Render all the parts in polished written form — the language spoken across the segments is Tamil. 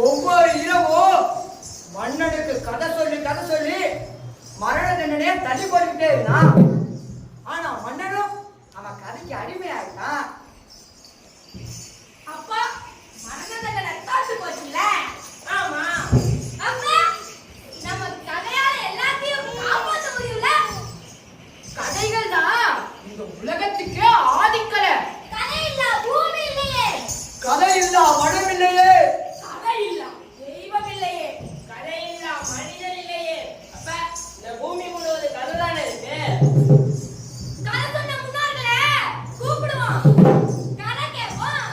ஒவ்வொரு இரவும் மன்னனுக்கு கதை சொல்லி மரண தண்டனையை தள்ளி போட்டுக்கிட்டே இருந்தான். ஆனா மன்னனும் அவன் கதைக்கு அடிமையாயிட்டான். அப்பா மரண தண்டனை காசு போச்சுல. ஆமா, அப்பா நம்ம கதையால எல்லாத்தையும் காப்பாற்ற முடியல. கதைகள் தான் இந்த உலகத்துக்கே ஆதிக்கலை. கதை இல்ல பூமி இல்லையே, கதை இல்ல மனம் இல்லையே, கதை இல்ல தெய்வம் இல்லையே, கதை இல்ல மனிதன் இல்லையே. அப்ப இந்த பூமி முழுவது கதை தானே இருக்கு. கதை சொன்ன முன்னாடில கூப்பிடுவோம், கதை கேட்போம்.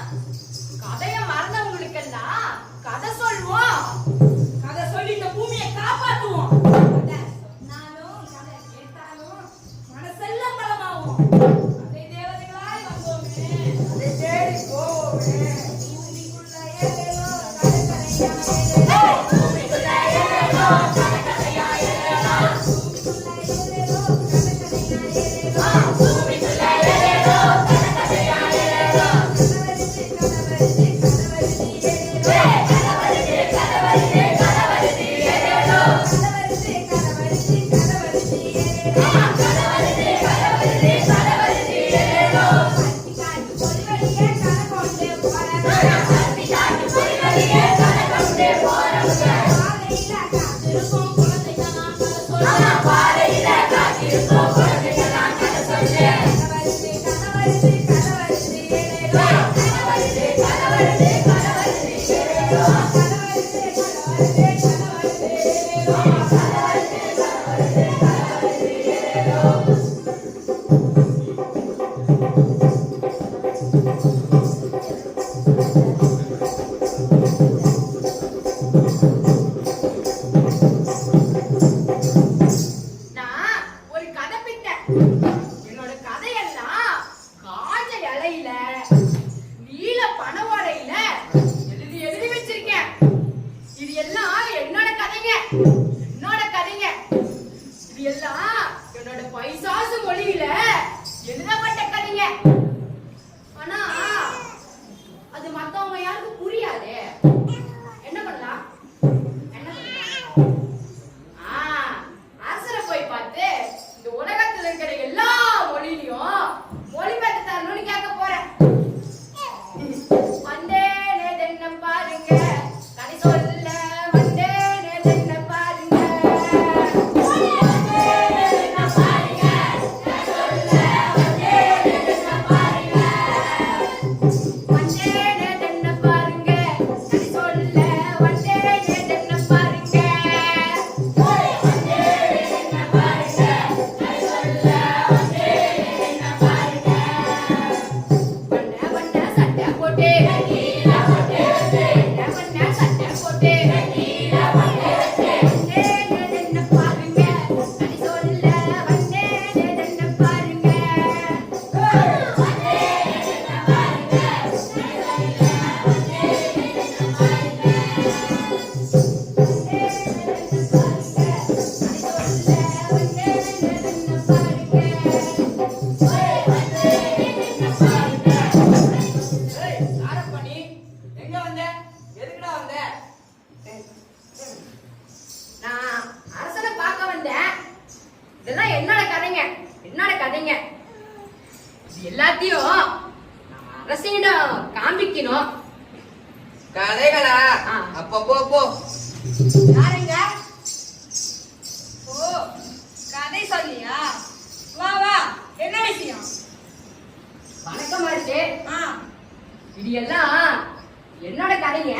கதையை மறந்தவங்களுக்கெல்லாம் கதை சொல்லுவோம். கதை சொல்லி இந்த பூமியை காப்பாத்துவோம். கதை சொன்னாலும் கதை கேட்டாலும் மனசெல்லாம் பலமாகும். கதை தேவதைகளாய் வந்தோமே, அதை தேடி போவோமே. என்னோட கதையெல்லாம் காஞ்ச இலையில நீல பனவாடையில எழுதி வச்சிருக்கேன். இது எல்லாம் என்னோட கதைங்க, என்னோட கதைங்க. இது எல்லாத்தையும் நம்ம அரசிடம் காமிக்கணும். கதைகளா? அப்ப போ போ. யாருங்க? ஓ, கதை சொல்லியா? வா வா, என்ன விஷயம்? வணக்கம் அரசே. ஆ, இது எல்லாம் என்னோட கதைங்க.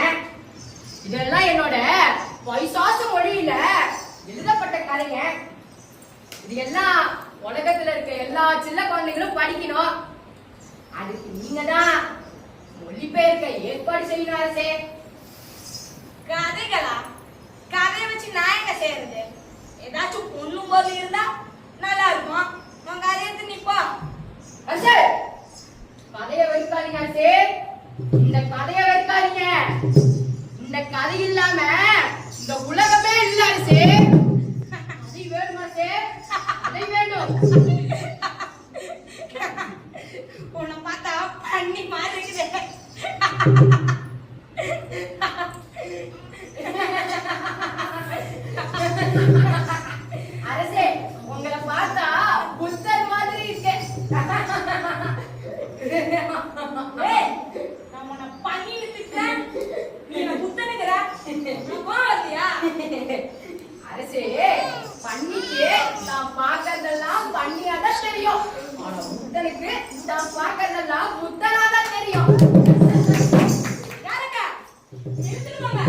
இதெல்லாம் என்னோட பைசாசு மொழியில எழுதப்பட்ட கதைங்க. இது எல்லாம் உலகத்துல இருக்க எல்லா சின்ன குழந்தைகளும் படிக்கணும். அதுக்கு நீங்க தான் மொழிபெயர்க்க ஏற்பாடு செய்யணும் அரசே. கதைகளா? கதையை வச்சு நான் என்ன செய்யறது? ஏதாச்சும் பொண்ணு போல இருந்தா நல்லா இருக்கும். உன் கதையை எடுத்து நீ போ. அரசே, கதையை வைக்காதீங்க அரசே. இந்த கதையை வைக்காதீங்க. இந்த கதை இல்லாம இந்த உலகமே இல்ல அரசே. அதை வேணும் அரசே, அதை வேணும். உன்னை பார்த்தா பண்ணி மாதிரி இருக்குது. அரசே, உங்களை பார்த்தா புத்தர் மாதிரி இருக்கு. ஏய், நான் உன்னை பண்ணிட்டு திட்டுறேன். நீ என்ன புத்தனுங்கிற? உனக்கு கோவம் வருதியா? அரசே, பண்ணிக்கு நான் பார்க்கறதெல்லாம் பண்ணியாதான் தெரியும். ஆனா புத்தனுக்கு நான் பார்க்கறதெல்லாம் புத்தனாதான் தெரியும். யாருக்கா? நிறுத்துடுவாங்க.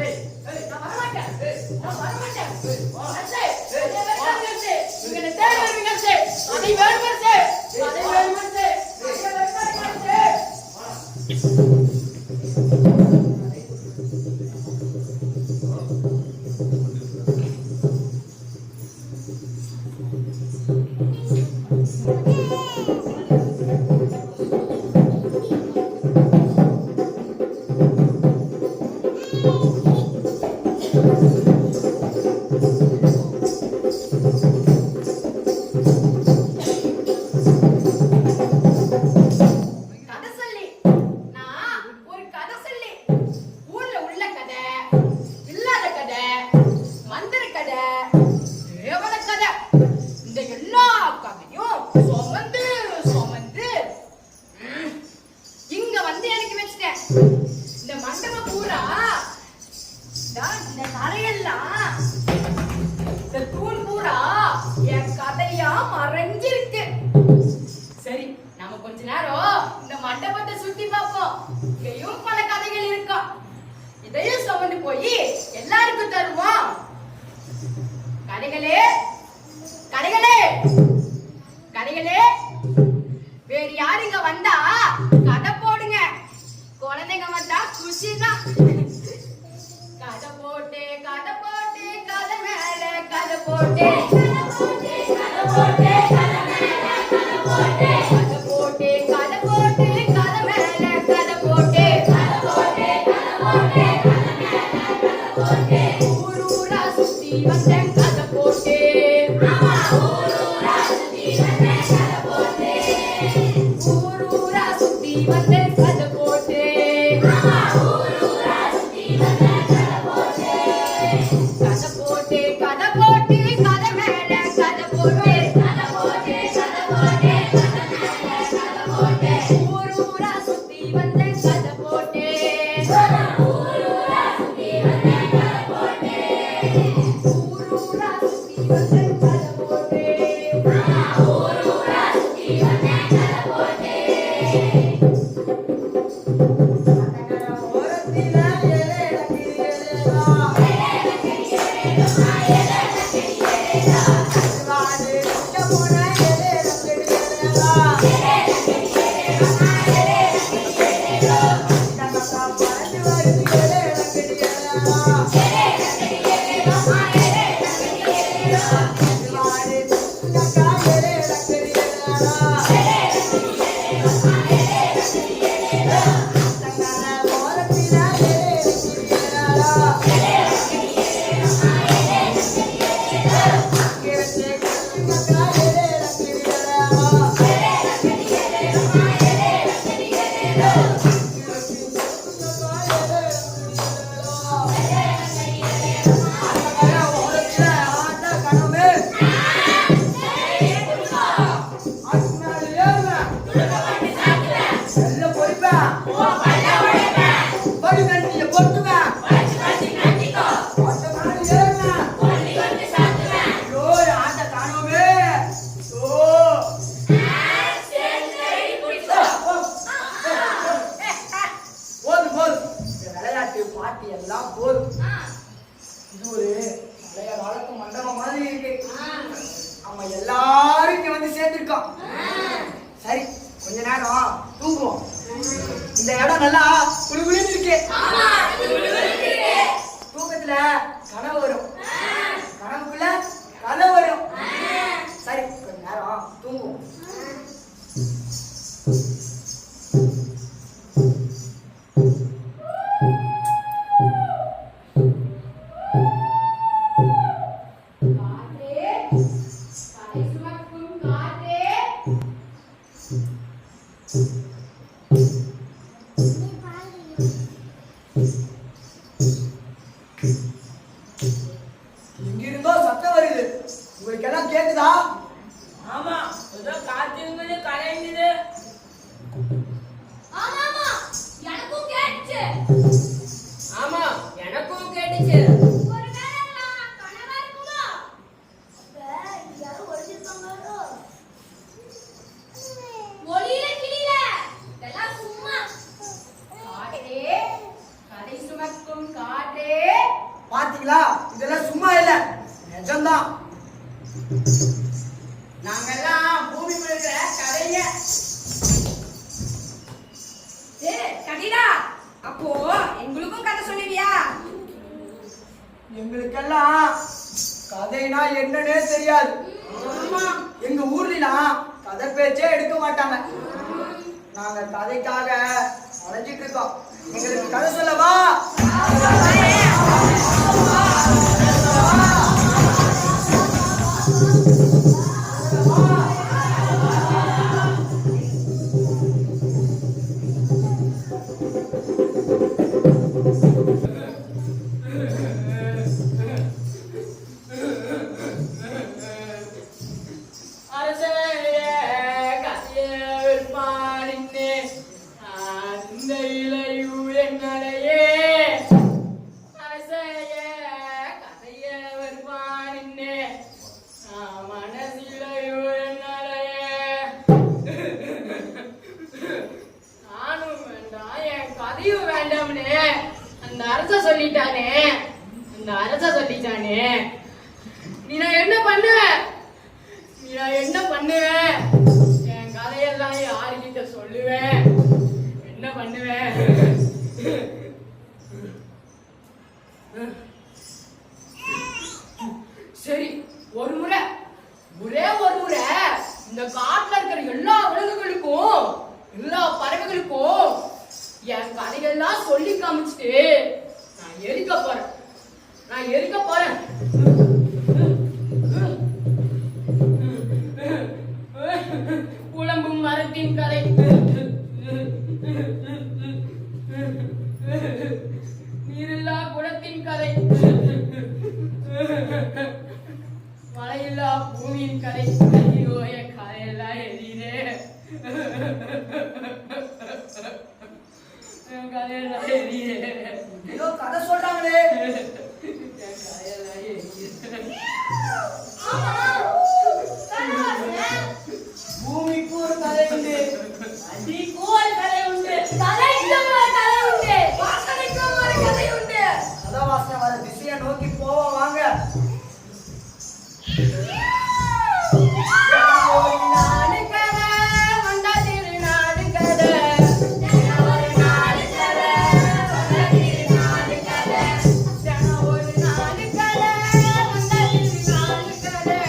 ஏய், ஏய், நான் வரமாட்டேன். ஏய், நான் வரமாட்டேன். ஏய், அரசே, அதை வைக்காதீங்க அரசே. நீங்க என்னை தேடி வருவீங்க அரசே. அதை வேணும் அரசே. அதை வேணும் அரசே. அதை வைக்காதீங்க அரசே. கதை சொல்லி. நான் ஒரு கதை சொல்லி. ஊர்ல உள்ள கதை, இல்லாத கதை, மந்திர கதை, தேவன கதை, இந்த எல்லா கதையும் சுமந்து சுமந்து இங்க வந்து எனக்கு வச்சிட்டேன். இந்த மண்டபம் பூரா இந்த கதையெல்லாம், இந்த தூண் பூரா என் கதையா மறைஞ்சிருக்கு. சரி, நாம கொஞ்ச நேரம் இந்த மண்டபத்தை சுத்தி பார்ப்போம். இங்கேயும் பல கதைகள் இருக்கும். இதையும் சுமந்து போய் எல்லாருக்கும் தருவோம். கதைகளே, கதைகளே, கதைகளே, வேறு யாருங்க வந்தா கதை போடுங்க. குழந்தைங்க வந்தா குஷிதான். கதை போட்டு கதை போட்டு கதை மேல கதை போட்டு கதை போட்டு கதை போட்டு கதை மேல கதை போட்டு கதை போட்டு கதை போட்டு கதை மேல கதை போட்டு கதை போட்டு கதை போட்டு கதை மேல கதை போட்டு ஊரூரா சுத்தி வந்தேன் கதை போட்டு. ஆமா, ஊரூரா சுத்தி வந்தேன் கதை போட்டு. ஊரூரா சுத்தி வந்தேன் கதை போட்டு. ஆமா, ஊரூரா சுத்தி வந்தேன் கதை போட்டு. கதை போட்டு கதை போட்டு கதை மேல கதை போட்டு கதை போட்டு கதை போட்டு கதை மேல கதை போட்டு ஊரூரா சுத்தி வந்தேன் கதை போட்டு. ஊரூரா சுத்தி வந்தேன் கதை போட்டு. ஊரூரா சுத்தி வந்தேன் கதை போட்டு. ஊரூரா சுத்தி வந்தேன் கதை போட்டு. கனவு நாம எல்லாரும் இங்க வந்து சேர்ந்திருக்கோம். சரி, கொஞ்ச நேரம் தூங்குவோம். இந்த இடம் நல்லா குளுகுளுன்னு இருக்கு. தூக்கத்துல கனவு வரும், கனவுக்குள்ள கதை வரும். சரி, கொஞ்ச நேரம் தூங்குவோம். காற்றே, கதை சுமக்கும் காற்றே. எங்கிருந்தோ சத்தம் வருது. உங்களுக்கு எல்லாம் கேக்குதா? ஆமா, ஏதோ காத்திருந்தது கரையுது. ஆமாமா, எனக்கும் கேட்டுச்சு. ஆமா, எனக்கும் கேட்டுச்சு. ஒருவேளை நான் கனவா இருக்குமோ? ஒளியில கிளியில, இதெல்லாம் சும்மா. காற்றே, கதை சுமக்கும் காற்றே. பாத்தீங்களா, இதெல்லாம் சும்மா இல்ல, நிஜம்தான். நாங்கெல்லாம் பூமிக்குள்ள இருக்கிற கதைங்க. கவிதா, அப்போ எங்களுக்கும் கதை சொல்லுவியா? எங்களுக்கெல்லாம் கதைனா என்னன்னே தெரியாது. எங்க ஊர்லாம் கதை பேச்சே எடுக்க மாட்டாங்க. நாங்க கதைக்காக அலைஞ்சிட்டு இருக்கோம். எங்களுக்கு கதை சொல்லவா? அந்த அரச சொல்லிட்டானே, அந்த அரச சொல்லிட்டானே, நீ நான் என்ன பண்ணுவேன்? நீ நான் என்ன பண்ணுவேன்? என் கதையெல்லாம் யாருக்கிட்ட சொல்லுவேன்? என்ன பண்ணுவேன்? சரி, ஒரு முறை ஒரே ஒரு முறை இந்த காட்டுல இருக்கிற எல்லா விலங்குகளுக்கும் எல்லா பறவைகளுக்கும் என் கதைகள்லாம் சொல்லி காமிச்சிட்டு நான் எரிக்க போறேன். நான் எரிக்க போறேன். புலம்பும் மரத்தின் கதை, நீரில்லா குளத்தின் கதை, மழையில்லா பூமியின் கதை. ஐயோ, என் கதையெல்லாம் எரியுதே. என் கதையெல்லாம் எரியுதே. ஏதோ கதை சொல்றாங்களே. என் கதையெல்லாம் எரியுது. பூமிக்கு ஒரு கதை உண்டு, நதிக்கும் ஒரு கதை உண்டு, கதைக்கும் ஒரு கதை உண்டு, வாசனைக்கும் ஒரு கதை உண்டு. கதை வாசனை வர திசையை நோக்கி போவோம் வாங்க. நாடு கதை வந்த திருநாடு கதை, ஒரு நாடு கதை, நாடு கதை, ஒரு நாடு கதை வந்த திருநாடு கதை.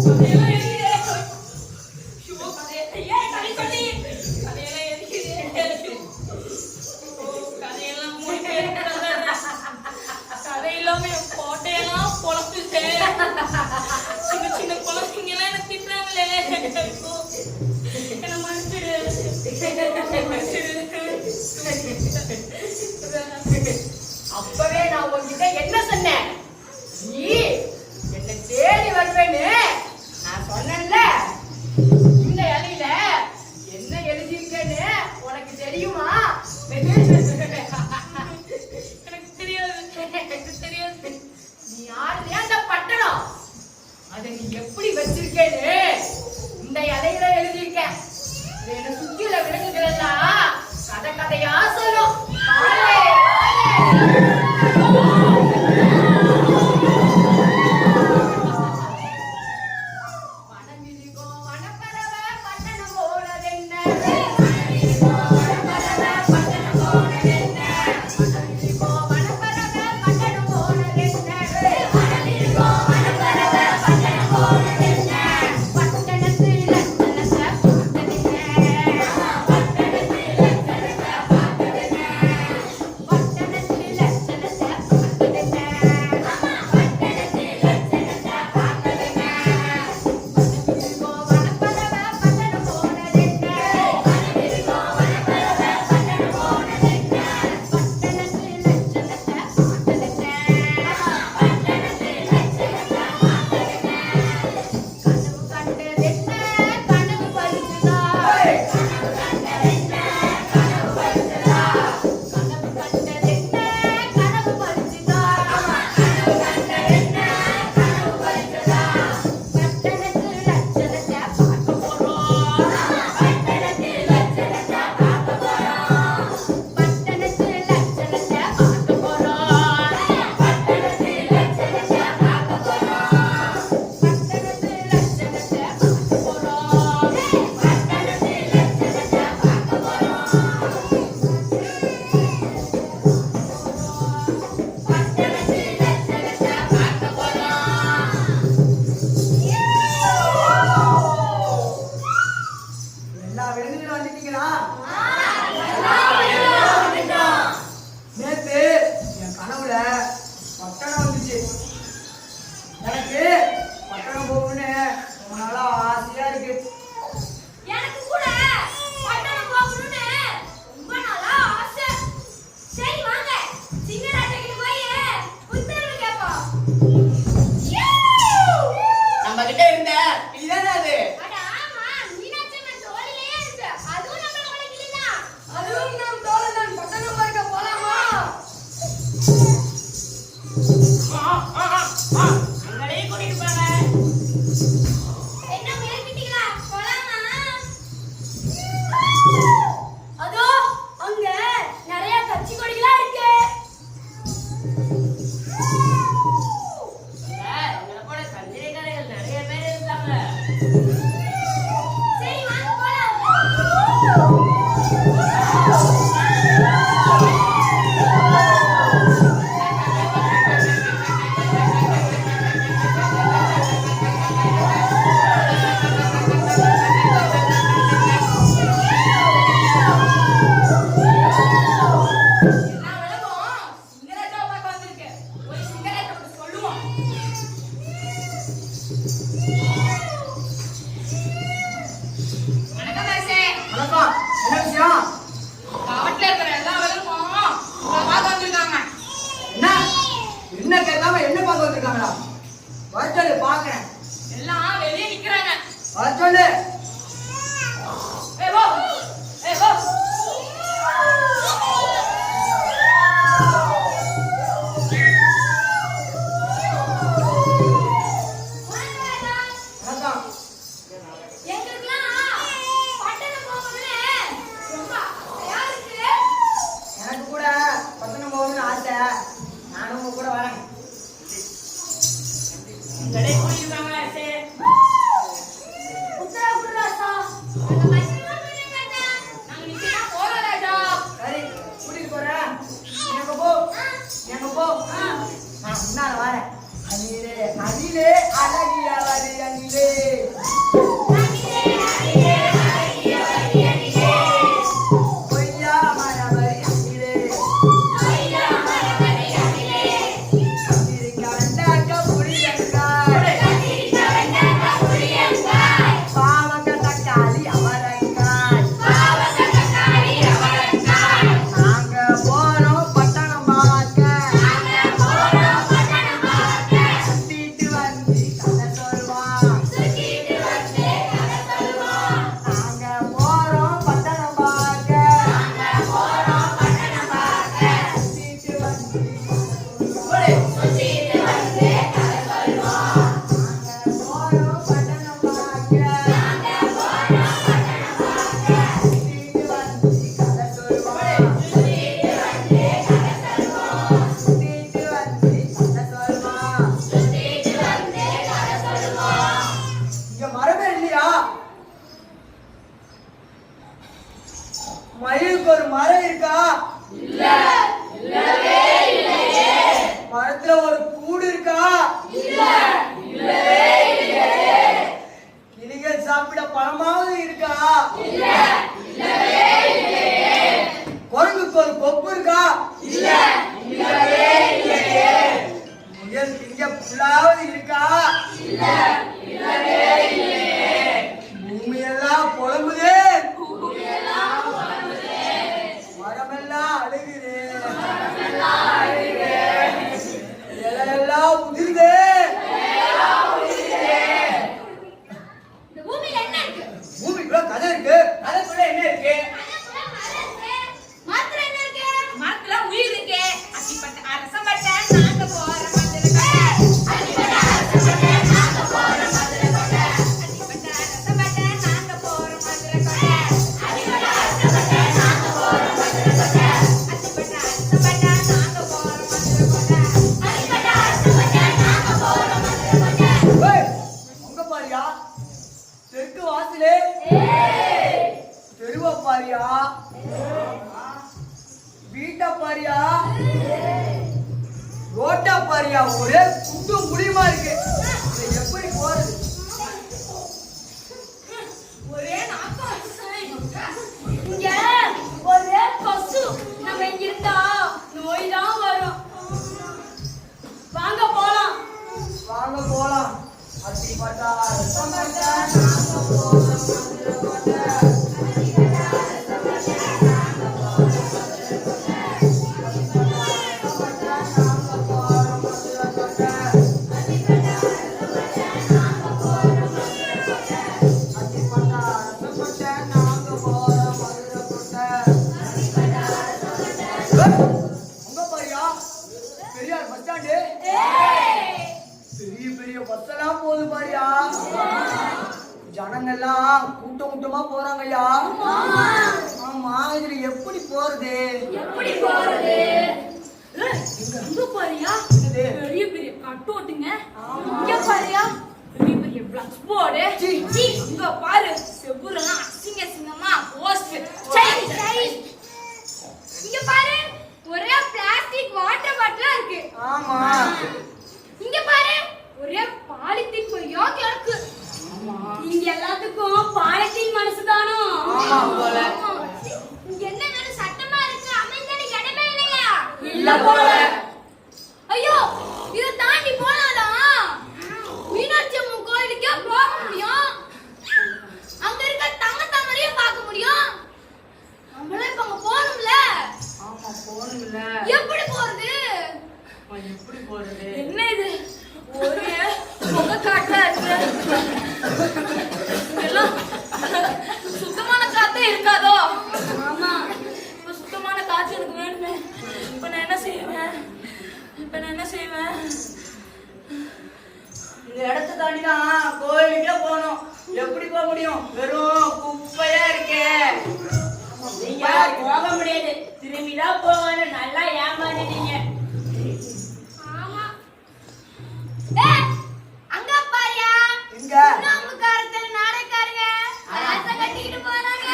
கதையெல்லாம் எரியுதே. ஐயோ, ஏன் கதை சொல்லி? கதையெல்லாம் எரியுதே. ஓ, கதையெல்லாம் முடிக்கவே கூடாது. கதை இல்லாம என் கோட்டையெல்லாம் பொழப்புச்சே. சின்ன சின்ன குழந்தைங்கெல்லாம் என்ன திட்டுறாங்களே. ஐயோ, என்ன மன்னிச்சிடு. அப்பவே நான் உன்கிட்ட என்ன சொன்னேன்? நீ என்ன தேடி வருவேன்னு நான் சொன்னேன்ல. இந்த இலையில என்ன எழுதியிருக்கேன்னு உனக்கு தெரியுமா? எனக்கு தெரியாது. எனக்கு தெரியாது. நீ யாருலயே அந்த பட்டணம் அதை நீ எப்படி வச்சிருக்கேன்னு இந்த இலையில எழுதியிருக்க. இதை என்ன சுத்தியுள்ள விலங்குகள் எல்லாம் கதை கதையா சொல்லும். பாரு, பாரு. வனமிருகோ வனப்பறவை பட்டணம் போனதென்ன? வனமிருகோ வனப்பறவை பட்டணம் போனதென்ன? வனமிருகோ வனப்பறவை பட்டணம் போனதென்ன? வனமிருகோ வனப்பறவை பட்டணம் போனதென்ன? பட்டணத்தில் லட்சணத்தை பார்த்ததென்ன? பட்டணத்தில் லட்சணத்தை பார்த்ததென்ன? பட்டணத்தில் லட்சணத்தை பார்த்ததென்ன? பட்டணத்தில் லட்சணத்தை பார்த்ததென்ன? வனமிருகோ வனப்பறவை பட்டணம் போனதென்ன? வனமிருகோ வனப்பறவை பட்டணம் போனதென்ன? பட்டணத்தில் லட்சணத்தை பார்த்ததென்ன? பட்டணத்தில் லட்சணத்தை பார்த்ததென்ன? கனவு கண்டதென்ன? கனவு பறிச்சதா? கனவு கண்டதென்ன? கனவு பறிச்சதா? கனவு கண்டதென்ன? கனவு பறிச்சதா? கனவு கண்டதென்ன? கனவு பறிச்சதா? பட்டணத்தில் லட்சணத்தை பார்க்க போறோம். பட்டணத்தில் லட்சணத்தை பார்க்க போறோம். பட்டணத்தில் லட்சணத்தை பார்க்க போறோம். பட்டணத்தில் லட்சணத்தை பார்க்க போறோம். பட்டணத்தில் லட்சணத்தை பார்க்க போறோம். பட்டணத்தில் லட்சணத்தை பார்க்க போறோம். பட்டணத்தில் லட்சணத்தை பார்க்க போறோம். எல்லா விலங்குகளும் வந்துட்டீங்களா? நேத்து என் கனவுல பட்டணம் வந்துச்சு. எனக்கு பட்டணம் போகணும்னு ரொம்ப நாளா ஆசையா இருக்கு. எனக்கு கூட பட்டணம் போகணும்னு ரொம்ப நாளா ஆசை. சரி வாங்க, சிங்கராட்டைக்கு போய் உத்தரவு கேட்போம். நம்ம கிட்ட இருந்த இதுதானே அது. அட ஆமா, மீனாட்சி அம்மன் தோளிலேயே இருக்கு. அதுவும் நம்மளோட கிளிதான். அதுவும் நம் தோழன் பட்டணம் பார்க்க போலாமா? அங்கடே கூட்டிட்டு போங்க. என்ன முயற்சிட்டீங்களா? போலாமா? அதோ அங்க நிறைய கட்சி கொடிகளா இருக்கு. எங்களை போல சந்திரிகாரிகள் நிறைய பேர் இருக்காங்க. சரி வாங்க போலாம். எல்லா விலங்கும் சிங்கராஜா பார்க்க வந்திருக்கு. போய் சிங்கராஜா சொல்லுவோம். வணக்கம் அரசே. வணக்கம். என்ன விஷயம்? காட்டுல இருக்கிற எல்லா விலங்கும் பார்க்க வந்திருக்காங்க. என்ன என்ன கேட்காம என்ன பார்க்க வந்திருக்காங்களா? வர சொல்லு பாக்குறேன். எல்லாம் வெளியே நிக்கிறாங்க. வர சொல்லு. ஏய் வா. ஏய் வா. வணக்கம். எங்களுக்கெல்லாம் பட்டணம் போகணும்னு ரொம்ப ஆசையா இருக்கு. எனக்கு கூட பட்டணம் போகணும்னு ஆசை. நானும் உங்க கூட வரேன். எங்கடே கூட்டிட்டு போங்க. சரி. உத்தரவு கொடு ராஜா. அந்த பசங்க போறீங்க. நாங்க நிச்சயமா போறோம் ராஜா. சரி கூட்டிட்டு போறேன். எங்க போ எங்க போ. நான் முன்னால வரேன். அணிலே அணிலே அழகிய அணிலே கூடு இருக்கா? கிளிகள் சாப்பிட பழமாவது இருக்கா? குரங்குக்கு ஒரு கொப்பு இருக்கா? முயல் திங்க புல்லாவது இருக்கா? பூமியெல்லாம் புலம்புதே, மரமெல்லாம் அழுகுது, இலையெல்லாம் உதிருதே. இந்த பூமியில என்ன இருக்கு? பூமிக்குள்ள கதை இருக்கு. அதுக்குள்ள என்ன இருக்கு? மரத்துல என்ன இருக்கு? மரத்துல உயிர் இருக்கு. அத்திப்பட்ட அரசம்பட்ட நாங்க போற மதுரை கொட்டை. அடிப்பட்ட அரசம்பட்ட நாங்க போற மதுரை கொட்டை. அத்திப்பட்ட அரசம்பட்ட நாங்க போற மதுரை கொட்டை. அடிப்பட்ட அரசம்பட்ட நாங்க போற மதுரை கொட்டை. அத்திப்பட்ட அரசம்பட்ட நாங்க போற மதுரை கொட்டை. அடிப்பட்ட அரசம்பட்ட நாங்க போற மதுரை கொட்டை. ஏய், அங்க பாரியா, தெற்கு வாசலே. தெருவ பாரியா, வீட்டை பாரியா, ரோட்டா பாரியா, ஒரே குண்டு முடியுமா இருக்கு. இதை எப்படி போறது? ஒரே நாக்கம். இங்க ஒரே கொசு. நம்ம இங்க இருந்தா நோய் தான் வரும். வாங்க போலாம். வாங்க போலாம். அத்திப்பட்டா ரசமட்ட நாங்க போற மதுரை கொட்டை. Periyar bus stand. பெரிய பெரிய பஸ் எல்லாம் போகுது பாரியா. ஜனங்கெல்லாம் கூட்டம் கூட்டமா போறாங்கய்யா. ஆமா, இதுல எப்படி போறது? எப்படி போறது? இங்க பாரியா, என்னது? பெரிய பெரிய கட்டோட்டுங்க. ஆமா. இங்க பாரியா, பெரிய பெரிய பிளக்ஸ் போர்டு. சீ. இங்க பாரு, செவுரெல்லாம் அசிங்க அசிங்கமா போஸ்ட். இங்க பாரு, ஒரே பிளாஸ்டிக் வாட்டர் பாட்டிலா இருக்கு. ஆமா. இங்க பாரு, ஒரே பாலித்தீன் பொய்யா கிடக்கு. இங்க எல்லாத்துக்கும் பாலித்தீன் மனசுதானோ? ஆமா போல. இங்க என்ன வேற சட்டமா இருக்கு, அமைதியான இடமே இல்லையா? இல்ல போல. ஐயோ, இத தாண்டி போனாதான் மீனாட்சி அம்மன் கோயிலுக்கே போக முடியும். அங்க இருக்க தங்க தாமரையும் பார்க்க முடியும். நம்மளே இப்ப அங்க போகணும்ல. ஆமா, போகணும்ல. எப்படி போறது? எப்படி போறது? என்ன இது, ஒரே புகை காட்டா இருக்கு. எல்லாம் சுத்தமான காத்தே இருக்காதோ? ஆமா, இப்ப சுத்தமான காற்று எனக்கு வேணுமே. இப்ப நான் என்ன செய்வேன்? இந்த இடத்தை தாண்டி தான் கோயிலுக்கே போகணும். எப்படி போக முடியும்? வெறும் குப்பையா இருக்கே. நீங்க போக முடியாது, திரும்பிதான் போவான்னு நல்லா ஏமாந்துட்டீங்க. ஆமா. ஏய், அங்க பாரியா. எங்க? சுண்ணாம்புக்காரத்துல நாடகாரங்க ஆசை கட்டிக்கிட்டு போறாங்க.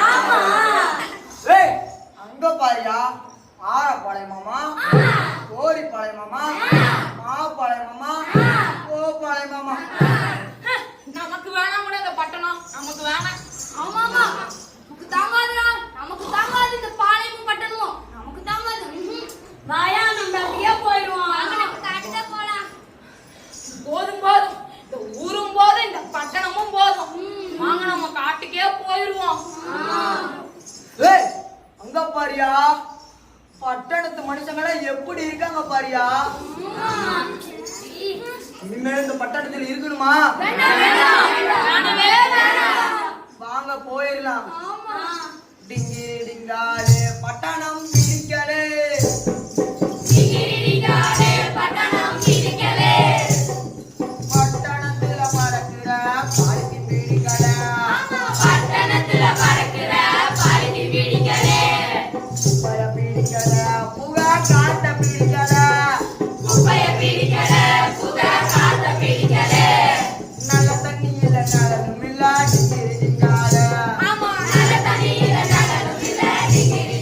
ஆமா. ஏய், அங்க பாரியா. ஆரப்பாளையம் மாமா, கோரிப்பாளையம் மாமா, மாப்பாளையம் மாமா, கோப்பாளையம் மாமா. நமக்கு வேணாம் கூட இந்த பட்டணம், நமக்கு வேணாம். ஆமாமா, நமக்கு தாங்காதுடா. நமக்கு தாங்காது இந்த பாளையமும் பட்டணமும். நமக்கு தாங்காது. வாயா, நம்ம அப்படியே போயிடுவோம். நம்ம காட்டுல போலாம். போதும் போதும், இந்த ஊரும் போதும், இந்த பட்டணமும் போதும். வாங்க நம்ம காட்டுக்கே போயிடுவோம். ஏய், அங்க பாரியா. பட்டணத்து மனுஷங்களாம் எப்படி இருக்காங்க பாரியா. இனிமேல் இந்த பட்டணத்தில் இருக்கணுமா? வேணவே வேணாம். வாங்க போயிடலாம். ஆமா. டிங்கி டிங்காலே பட்டணம் பிடிக்கலே. டிகிரிடிகாலே பட்டணம் பிடிக்கலே. பட்டணத்துல பறக்கிற பாலித்தீன் பிடிக்கல. ஆமா, பட்டணத்துல பறக்கிற பாலித்தீன் பிடிக்கலே. குப்பைய பிடிக்கல, புகை காத்த பிடிக்கல. குப்பைய பிடிக்கலே, புகை காத்த பிடிக்கலே. நல்ல தண்ணியில நடனும் இல்ல டிங்கி டிங்காலே. ஆமா, நல்ல தண்ணியில நடனம் இல்ல டிகிரி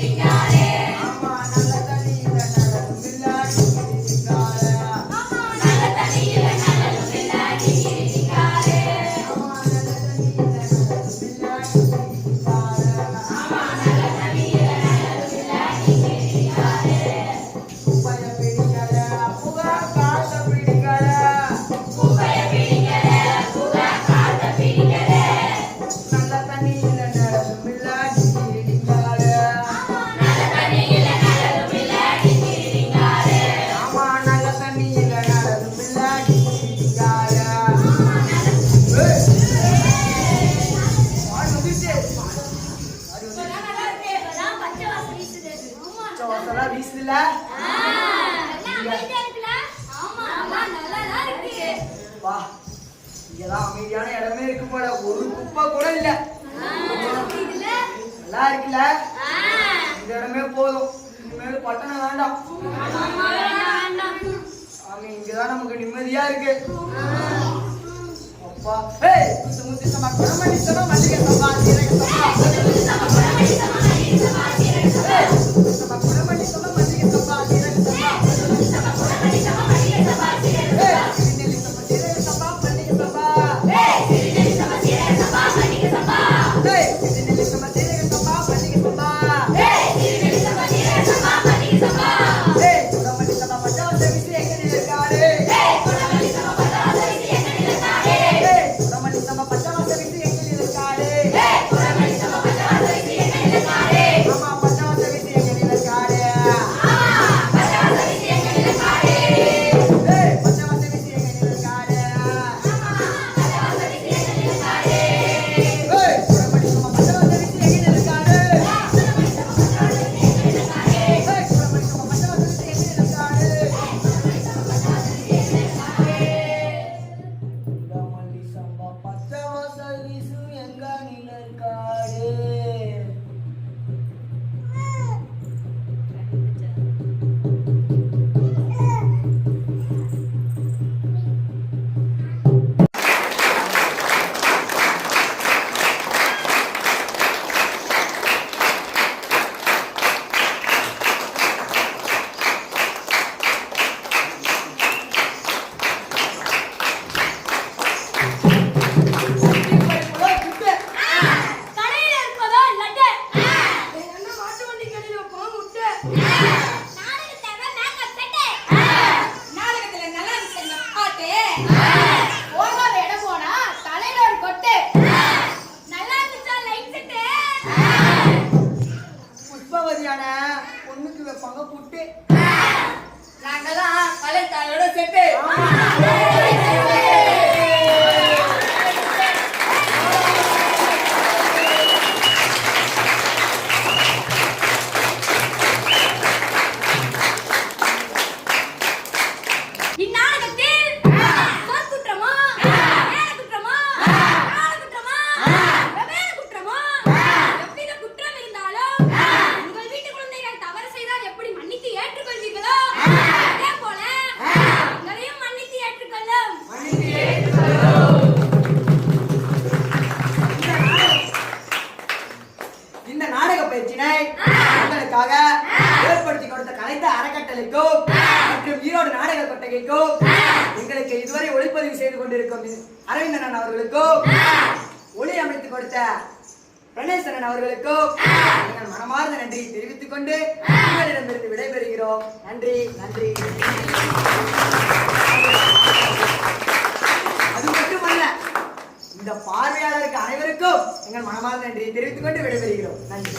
இல்ல. நல்லா இருக்குல்ல? இந்த இடமே போதும். இனிமேல் பட்டணம் வேண்டாம். ஆமா, இங்கதான் நமக்கு நிம்மதியா இருக்கு. அப்பா, ஏய், முத்து சமா குணமணி சமா மல்லிகை சமா சீரக சமா. சமா குணமணி சமா மல்லிகை சமா சீரக சமா. சமா குணமணி சமா மல்லிகை சமா சீரக சமா. சமா குணமணி சமா மல்லிகை சமா சீரக சமா. சிறுநெல்லி சமா சீரக சமா மல்லிகை சமா. சிறுநெல்லி சமா சீரக சமா மல்லிகை சமா. சிறுநெல்லி சமா சீரக சமா மல்லிகை சமா. சிறுநெல்லி சமா சீரக சமா மல்லிகை சமா. குணமணி சமா பச்சாவச விசி எங்கடி இருக்காரு. குணமணி சமா பச்சாவச விசி எங்கடி இருக்காரு. குணமணி சமா பச்சாவச விசி எங்கடி இருக்காரு. குணமணி சமா பச்சாவச விசி எங்கடி இருக்காரு. ஆமா, பச்சாவச விசி எங்கடி இருக்காரு. ஆமா, பச்சாவச விசி எங்கடி இருக்காரு. பச்சாவச விசி எங்கடி இருக்காரு. ஆமா, பச்சாவச விசி எங்கடி இருக்காரு. குணமணி சமா பச்சாவச விசி எங்கடி இருக்காரு. குணமணி சமா பச்சாவச விசி எங்கடி இருக்காரு. குணமணி சமா பச்சாவச விசி எங்கடி இருக்காரு. குணமணி சமா பச்சாவச விசி எங்கடி இருக்காரு. கடையில இருப்பதோ லட்டு. என்ன மாட்டு வண்டி கடையில வைப்போம் முட்டை. நாடகத்தேவை மேக்கப் செட்டு. நாடகத்துல நல்லா இருந்துச்சு பாட்டு. போகாத இடம் போனா தலையில ஒரு கொட்டு. நல்லா இருந்துச்சா லைட் செட்டு. புஷ்பவதியான பொண்ணுக்கு வைப்பாங்க புட்டு. நாங்கதான் கலர் தாயோட செட்டு. இந்நாடகத்தில் சொற்குற்றமோ, நேரக்குற்றமோ, காலக்குற்றமோ, வெவ்வேறு குற்றமோ, எவ்வித குற்றம் இருந்தாலும் உங்கள் வீட்டு குழந்தைகள் தவறு செய்தால் எப்படி மன்னித்து ஏற்றுக்கொள்வீர்களோ அதே போல எங்களையும் மன்னித்து ஏற்றுக்கொள்ளும். இந்த நாடக பயிற்சினை உங்களுக்காக ஏற்படுத்தி கொடுத்த கலைத்த அறக்கட்டளைக்கும் மற்றும் ஈரோடு நாடக கொட்டகைக்கும் எங்களுக்கு இதுவரை ஒளிப்பதிவு செய்து கொண்டிருக்கும் அரவிந்தனன் அவர்களுக்கும் ஒளி அமைத்து கொடுத்த பிரணேசனன் அவர்களுக்கும் எங்கள் மனமார்ந்த நன்றி தெரிவித்துக் கொண்டு உங்களிடமிருந்து விடைபெறுகிறோம். நன்றி நன்றி. அது மட்டுமல்ல, இந்த பார்வையாளருக்கு அனைவருக்கும் எங்கள் மனமார்ந்த நன்றியை தெரிவித்துக் கொண்டு விடைபெறுகிறோம். நன்றி.